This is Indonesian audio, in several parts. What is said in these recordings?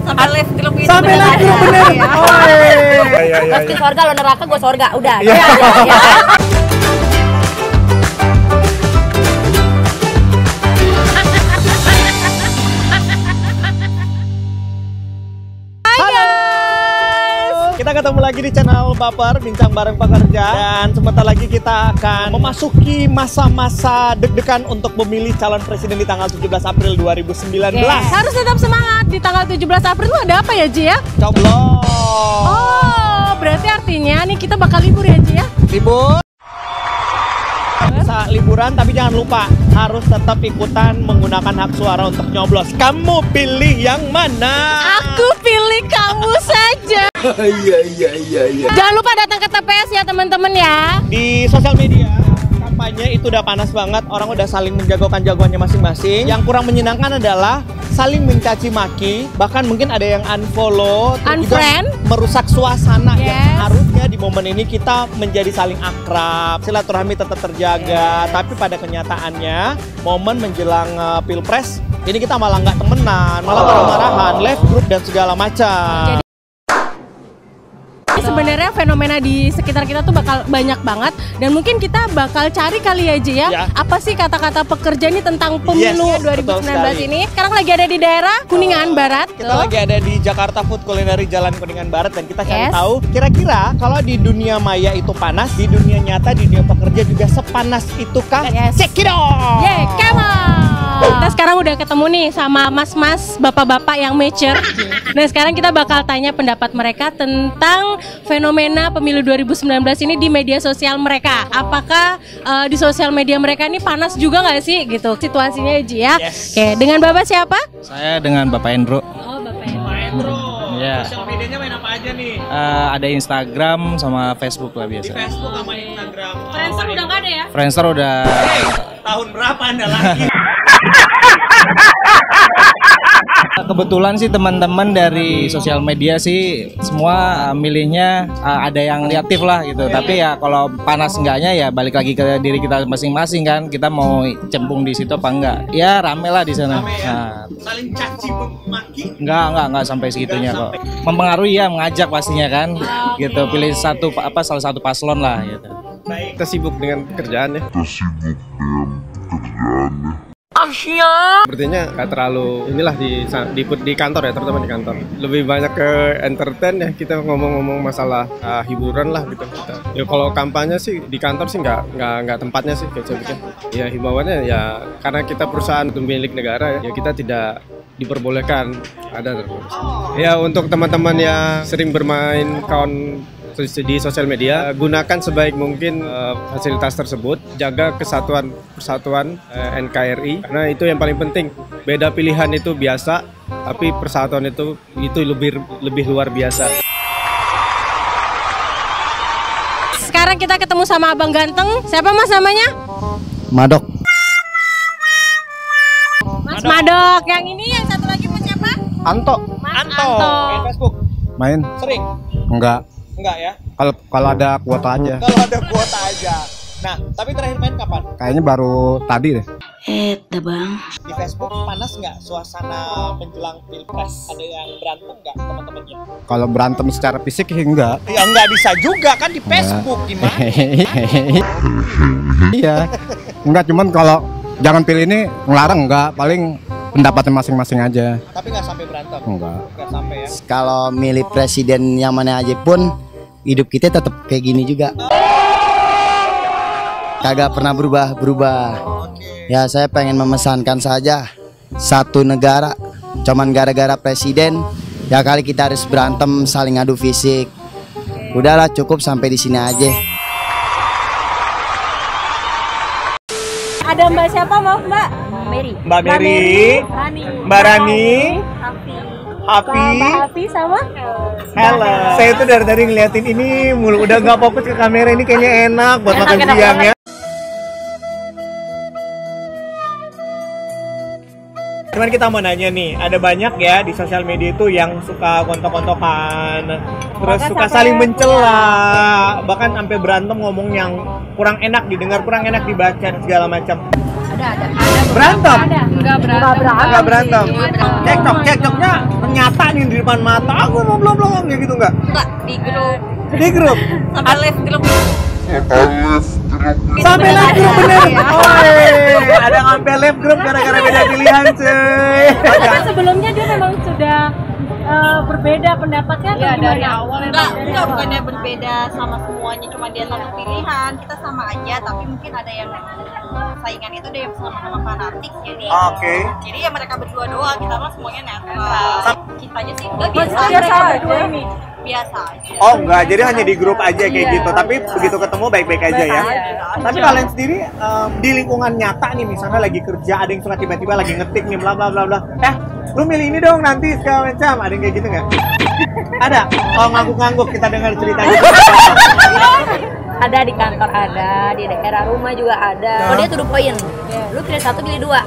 Sampai live grup itu. Sampai live grup bener. Oh iya. Pasti surga, lo neraka, gue surga. Udah. Iya. Ya. Kita ketemu lagi di channel Baper, bincang bareng pekerja. Dan sebentar lagi kita akan memasuki masa-masa deg-degan untuk memilih calon presiden di tanggal 17 April 2019. Harus tetap semangat. Di tanggal 17 April itu ada apa ya, Ji ya? Coblos. Oh, berarti artinya nih kita bakal libur ya, Ji ya? Libur. Bisa liburan, tapi jangan lupa harus tetap ikutan menggunakan hak suara untuk nyoblos. Kamu pilih yang mana? Aku pilih kamu saja. Iya. Jangan lupa datang ke TPS ya, teman-teman ya. Di sosial media kampanye itu udah panas banget, orang udah saling menjagokan jagoannya masing-masing. Yang kurang menyenangkan adalah saling mencaci maki, bahkan mungkin ada yang unfollow, Unfriend, merusak suasana. Yes. Yang harusnya di momen ini kita menjadi saling akrab, silaturahmi tetap terjaga. Tapi pada kenyataannya momen menjelang pilpres ini kita malah nggak temenan, malah marah-marahan, live group dan segala macam. Sebenarnya fenomena di sekitar kita tuh bakal banyak banget, dan mungkin kita bakal cari kali aja ya, apa sih kata-kata pekerja ini tentang pemilu 2019 ini. Sekarang lagi ada di daerah Kuningan Barat. Kita lagi ada di Jakarta Food Culinary Jalan Kuningan Barat, dan kita cari tahu kira-kira kalau di dunia maya itu panas, di dunia nyata, di dunia pekerja juga sepanas itukah? Check it out! Yeah, come on! Kita sekarang udah ketemu nih sama mas-mas, bapak-bapak yang mature. Nah, sekarang kita bakal tanya pendapat mereka tentang fenomena pemilu 2019 ini di media sosial mereka. Apakah di sosial media mereka ini panas juga nggak sih gitu situasinya, Ji ya? Oke, dengan Bapak siapa? Saya dengan Bapak Endro. Oh, Bapak Endro. Ya. Sosial medianya main apa aja nih? Ada Instagram sama Facebook lah biasa. Di Facebook sama Instagram. Friendster udah nggak ada ya? Friendster udah. Tahun berapa Anda lagi? Kebetulan sih teman-teman dari sosial media sih semua milihnya ada yang kreatif lah gitu. Tapi ya kalau panas enggaknya ya balik lagi ke diri kita masing-masing kan. Kita mau cembung di situ apa enggak? Ya rame lah di sana. Rame ya? Nah, saling caci maki? Enggak sampai segitunya kok. Mempengaruhi ya, mengajak pastinya kan. Gitu, pilih salah satu paslon lah gitu. Baik. Kita sibuk dengan pekerjaan ya. Sepertinya nggak terlalu inilah di kantor ya, terutama di kantor. Lebih banyak ke entertain ya, kita ngomong-ngomong masalah hiburan lah gitu. Ya kalau kampanye sih di kantor sih nggak tempatnya sih kayak gitu. Ya himbauannya ya karena kita perusahaan milik negara ya kita tidak diperbolehkan ada terus. Ya untuk teman-teman yang sering bermain di sosial media, gunakan sebaik mungkin fasilitas tersebut, jaga persatuan NKRI, karena itu yang paling penting. Beda pilihan itu biasa, tapi persatuan itu lebih luar biasa. Sekarang kita ketemu sama Abang Ganteng. Siapa Mas namanya? Madok. Mas Madok. Yang ini yang satu lagi Mas siapa? Anto. Anto. Main Facebook? Main? Sering? Enggak ya? Kalau ada kuota aja. Kalau ada kuota aja. Nah, tapi terakhir main kapan? Kayaknya baru tadi deh. Bang. Di Facebook panas nggak suasana menjelang pilpres? Ada yang berantem nggak teman-temannya? Kalau berantem secara fisik enggak. Ya nggak bisa juga kan di Facebook, gimana? Iya. Enggak, cuman kalau jangan pilih ini ngelarang enggak, paling pendapatnya masing-masing aja. Tapi nggak sampai berantem? Enggak. Nggak sampai ya? Kalau milih presiden yang mana aja pun hidup kita tetap kayak gini juga. Kagak pernah berubah. Ya saya pengen memesankan saja, satu negara cuman gara-gara presiden ya kali kita harus berantem saling adu fisik. Udahlah cukup sampai di sini aja. Ada Mbak siapa maaf Mbak? Mbak Mary, Mbak Rani, Happy, Mbak Hafi sama? Halo. Saya tuh dari tadi ngeliatin ini mulu, udah nggak fokus ke kamera, ini kayaknya enak buat makan siang ya. Cuman kita mau nanya nih, ada banyak ya di sosial media itu yang suka kontok-kontokan, terus suka saling mencela, bahkan sampai berantem ngomong yang kurang enak didengar, kurang enak dibaca dan segala macam. Ada. Berantem? Enggak berantem. Enggak berantem. Cekcoknya ternyata nih di depan mata aku mau belum kayak gitu nggak? Enggak, di grup. Di grup. Sampai live grup. Sampai live grup bener. Ada sampai live grup gara-gara beda pilihan cuy. Tapi sebelumnya dia memang sudah berbeda pendapatnya Ya atau dari gimana? awal enggak bukannya berbeda sama semuanya, cuma dia satu pilihan, kita sama aja, tapi mungkin ada yang saingan itu ada yang sama-sama fanatik jadi. Oke. Jadi ya mereka berdua doang, kita mah semuanya netral. Kitanya sih enggak biasa Biasa aja. berdua ini. Biasa aja. Oh enggak, jadi hanya di grup aja kayak gitu. Tapi begitu ketemu baik-baik aja ya. Tapi kalian sendiri di lingkungan nyata nih, misalnya lagi kerja, ada yang suka tiba-tiba lagi ngetik nih bla bla bla bla. Lu milih ini dong nanti segala macam. Ada yang kayak gitu nggak? Ada. Oh ngangguk-ngangguk, kita dengar ceritanya. Ada di kantor, ada di daerah rumah juga ada. Oh dia to the point. Lu pilih satu, pilih dua.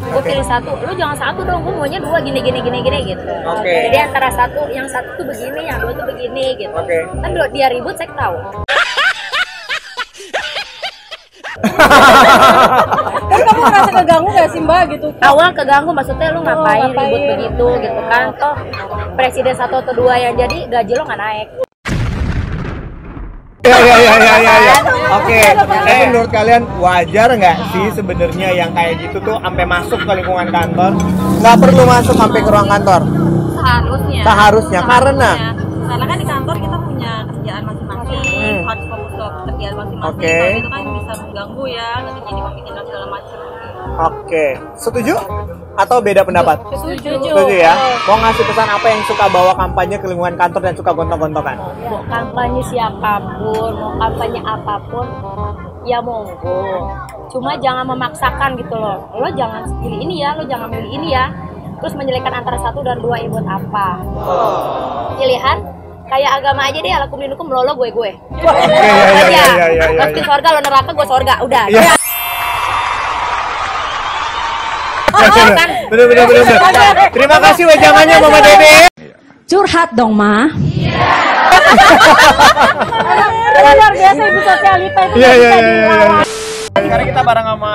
Gue pilih satu, lu jangan satu dong, gue maunya dua gini gitu. Oke. Jadi antara satu, yang satu tuh begini, yang dua tuh begini gitu. Oke. Kan dia ribut saya tahu. Kan kamu merasa keganggu gak sih Mbak gitu? Awal keganggu, maksudnya lu ngapain ribut begitu gitu kan? Toh presiden satu atau dua yang jadi gaji lo nggak naik. Ya. Oke. Tapi menurut kalian wajar nggak sih sebenarnya yang kayak gitu tuh sampai masuk ke lingkungan kantor? Nggak perlu masuk sampai ke ruang kantor. Seharusnya. Karena kan di kantor kita punya kerjaan masing-masing, harus fokus ke kerjaan masing-masing. Oke. Kalau itu kan bisa mengganggu ya, nanti jadi pemikiran segala macam. Oke, setuju atau beda pendapat? Setuju. Setuju ya. Mau ngasih pesan apa yang suka bawa kampanye ke lingkungan kantor dan suka gontok-gontokan? Mau kampanye siapapun, mau kampanye apapun, ya monggo. Cuma jangan memaksakan gitu loh. Lo jangan pilih ini ya, lo jangan pilih ini ya. Terus menjelekkan antara satu dan dua ini buat apa? Pilihan kayak agama aja deh, alakum dinukum lo gue. Iya. Lo di surga, lo neraka, gue surga. Udah. Bener. Terima kasih wejangannya Mama Dede. Curhat dong, Ma. Luar biasa Ibu Sosialita itu. Iya. Sekarang kita bareng sama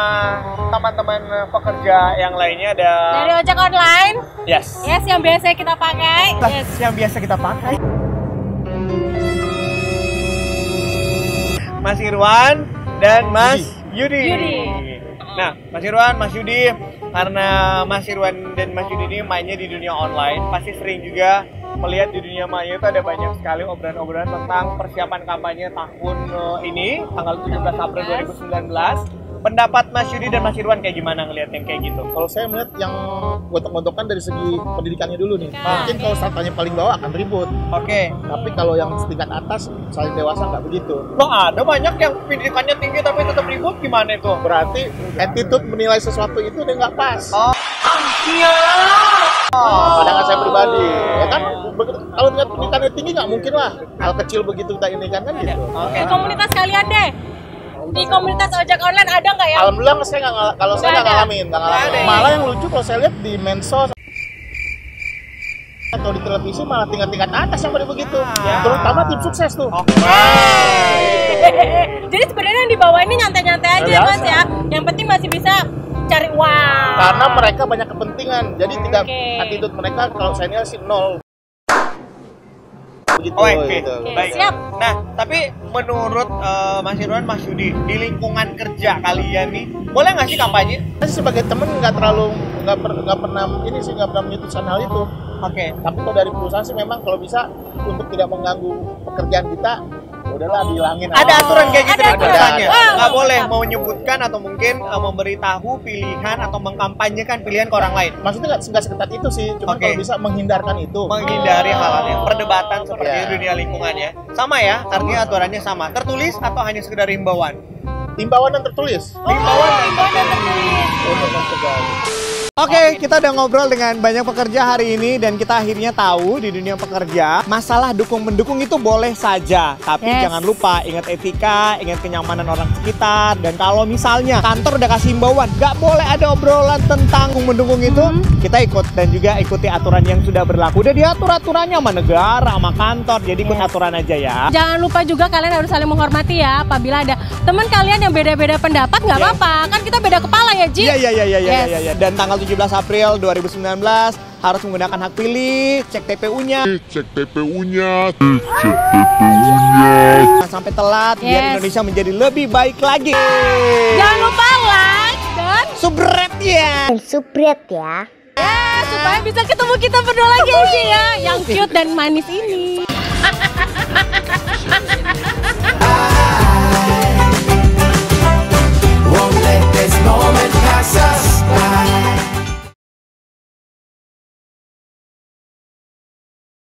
teman-teman pekerja yang lainnya ada Dari ojek online. Yes, Yes, yang biasa kita pakai. Yes. yang biasa kita pakai. Mas Irwan dan Mas Yudi. Nah, Mas Irwan, Mas Yudi, karena Mas Irwan dan Mas Yudi ini mainnya di dunia online, pasti sering juga melihat di dunia maya itu ada banyak sekali obrolan-obrolan tentang persiapan kampanye tahun ini, tanggal 17 April 2019. Pendapat Mas Yudi dan Mas Irwan kayak gimana ngelihat yang kayak gitu? Kalau saya melihat yang gontok-gontokan dari segi pendidikannya dulu nih. Mungkin kalau startanya paling bawah akan ribut. Oke. Tapi kalau yang setingkat atas, saling dewasa nggak begitu. Loh ada banyak yang pendidikannya tinggi tapi tetap ribut, gimana itu? Berarti attitude menilai sesuatu itu udah nggak pas. Pandangan saya pribadi, ya kan? Kalau tingkat pendidikannya tinggi nggak mungkin lah. Hal kecil begitu kita ini kan gitu. Di komunitas kalian deh. Di komunitas ojek online ada nggak ya? Alhamdulillah saya nggak ngalamin. Malah yang lucu kalau saya lihat di mensos atau di televisi malah tingkat-tingkat atas yang pada begitu. Terutama tim sukses tuh. Jadi sebenarnya yang di bawah ini nyantai-nyantai aja Biasa. Mas ya. Yang penting masih bisa cari uang. Karena mereka banyak kepentingan, jadi tidak Oke. attitude mereka kalau saya nilai sih 0. Begitu. Oke, Gitu. baik. Siap. Nah, tapi menurut Mas Irwan, Mas Yudi, di lingkungan kerja kalian nih, boleh nggak sih kampanye? Saya sebagai teman nggak pernah menyetujui hal itu. Oke. Tapi kalau dari perusahaan sih memang kalau bisa untuk tidak mengganggu pekerjaan kita, ya udahlah dihilangin. Ada aturan kayak gitu Ada dari aturan. perusahaannya? Wow. Nggak boleh menyebutkan atau mungkin memberitahu pilihan atau mengkampanyekan pilihan ke orang lain. Maksudnya nggak seketat itu sih, cuma Oke. kalau bisa menghindarkan itu. Menghindari hal-hal yang perdebatan seperti Ya. di dunia lingkungan ya. Sama ya, artinya aturannya sama. Tertulis atau hanya sekedar himbauan? Himbauan dan tertulis. Himbauan dan Oke, kita udah ngobrol dengan banyak pekerja hari ini dan kita akhirnya tahu di dunia pekerja masalah dukung-mendukung itu boleh saja, tapi Yes. jangan lupa ingat etika, ingat kenyamanan orang sekitar, dan kalau misalnya kantor udah kasih himbauan, nggak boleh ada obrolan tentang dukung-mendukung itu, kita ikut dan juga ikuti aturan yang sudah berlaku. Udah diatur aturannya sama negara, sama kantor, jadi ikut aturan aja ya. Jangan lupa juga kalian harus saling menghormati ya. Apabila ada teman kalian yang beda-beda pendapat nggak apa-apa. Kan kita beda kepala ya Ji. Iya. Yes. Dan tanggal 17 April 2019 harus menggunakan hak pilih, cek TPU-nya. Sampai telat biar Indonesia menjadi lebih baik lagi. Jangan lupa like dan subscribe ya. supaya bisa ketemu kita berdua lagi aja ya, yang cute dan manis ini.